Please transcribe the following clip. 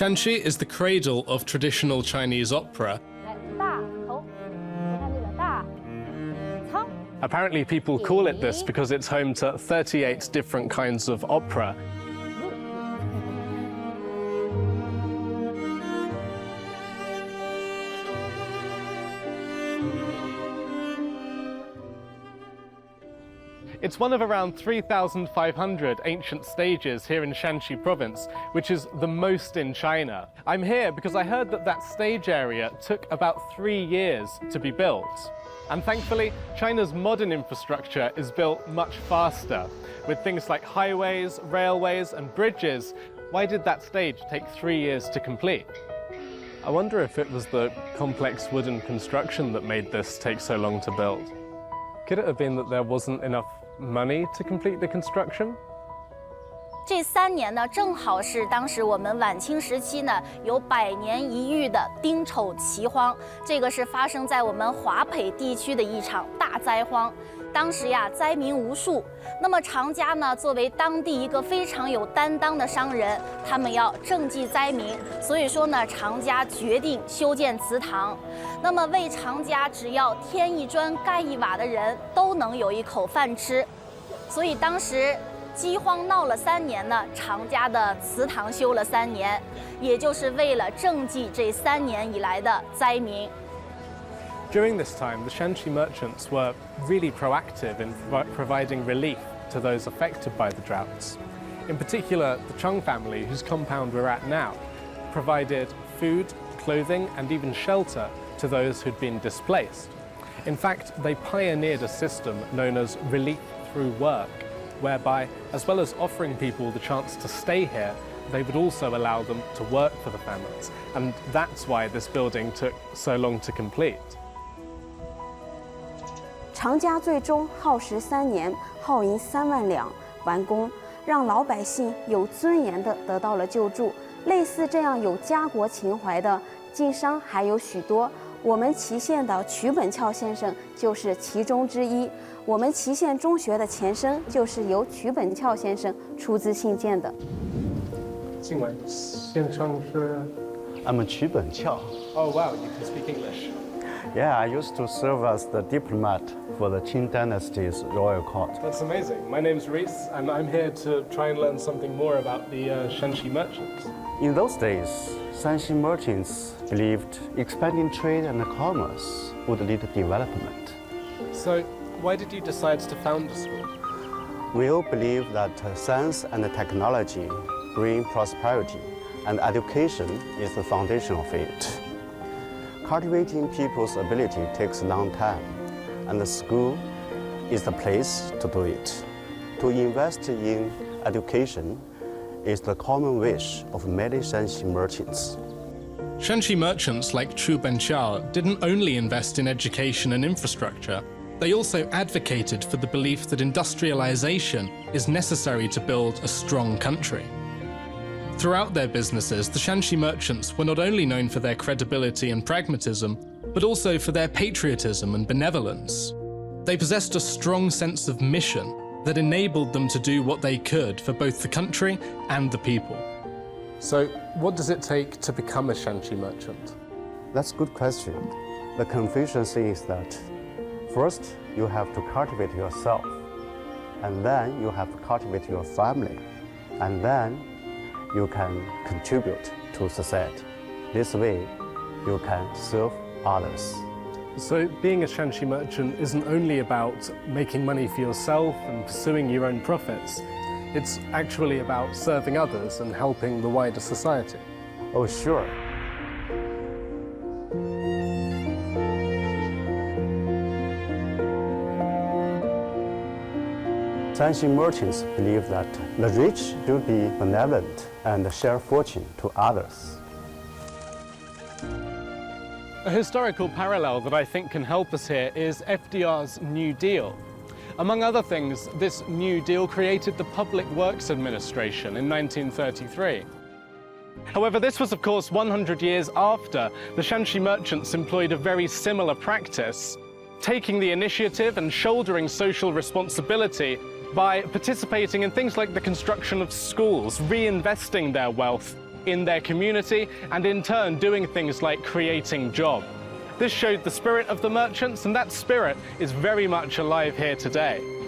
Shanxi is the cradle of traditional Chinese opera. Apparently people call it this because it's home to 38 different kinds of opera. It's one of around 3,500 ancient stages here in Shanxi province, which is the most in China. I'm here because I heard that that stage area took about 3 years to be built. And thankfully, China's modern infrastructure is built much faster, with things like highways, railways, and bridges. Why did that stage take 3 years to complete? I wonder if it was the complex wooden construction that made this take so long to build. Could it have been that there wasn't enough money to complete the construction? 这3年呢，正好是当时我们晚清时期呢有100年一遇的丁丑奇荒，这个是发生在我们华北地区的一场大灾荒。当时呀，灾民无数。那么常家呢，作为当地一个非常有担当的商人，他们要赈济灾民，所以说呢，常家决定修建祠堂。那么为常家只要添一砖盖一瓦的人都能有一口饭吃，所以当时饥荒闹了3年呢，常家的祠堂修了3年，也就是为了赈济这3年以来的灾民。During this time, the Shanxi merchants were really proactive in providing relief to those affected by the droughts. In particular, the Cheng family, whose compound we're at now, provided food, clothing, and even shelter to those who'd been displaced. In fact, they pioneered a system known as relief through work, whereby, as well as offering people the chance to stay here, they would also allow them to work for the families. And that's why this building took so long to complete. 常家最终耗时3年，耗银3万两完工，让老百姓有尊严地得到了救助。类似这样有家国情怀的晋商还有许多，我们祁县的瞿本翘先生就是其中之一。我们祁县中学的前身就是由瞿本翘先生出资兴建的。请问先生是 I'm瞿本翘. Oh wow, you can speak English. Yeah, I used to serve as the diplomat for the Qing Dynasty's royal court. That's amazing. My name's Reese, and I'm here to try and learn something more about the Shanxi merchants. In those days, Shanxi merchants believed expanding trade and commerce would lead to development. So, why did you decide to found a school? We all believe that science and technology bring prosperity, and education is the foundation of it. Cultivating people's ability takes a long time, and the school is the place to do it. To invest in education is the common wish of many Shanxi merchants. Shanxi merchants like Chu Benqiao didn't only invest in education and infrastructure, they also advocated for the belief that industrialization is necessary to build a strong country. Throughout their businesses, the Shanxi merchants were not only known for their credibility and pragmatism, but also for their patriotism and benevolence. They possessed a strong sense of mission that enabled them to do what they could for both the country and the people. So, what does it take to become a Shanxi merchant? That's a good question. The Confucian saying is that first you have to cultivate yourself, and then you have to cultivate your family, and then you can contribute to society. This way, you can serve others. So being a Shanxi merchant isn't only about making money for yourself and pursuing your own profits. It's actually about serving others and helping the wider society. Oh, sure. Shanxi merchants believe that the rich should be benevolent and share fortune to others. A historical parallel that I think can help us here is FDR's New Deal. Among other things, this New Deal created the Public Works Administration in 1933. However, this was of course 100 years after the Shanxi merchants employed a very similar practice, taking the initiative and shouldering social responsibility by participating in things like the construction of schools, reinvesting their wealth in their community, and in turn doing things like creating jobs. This showed the spirit of the merchants, and that spirit is very much alive here today.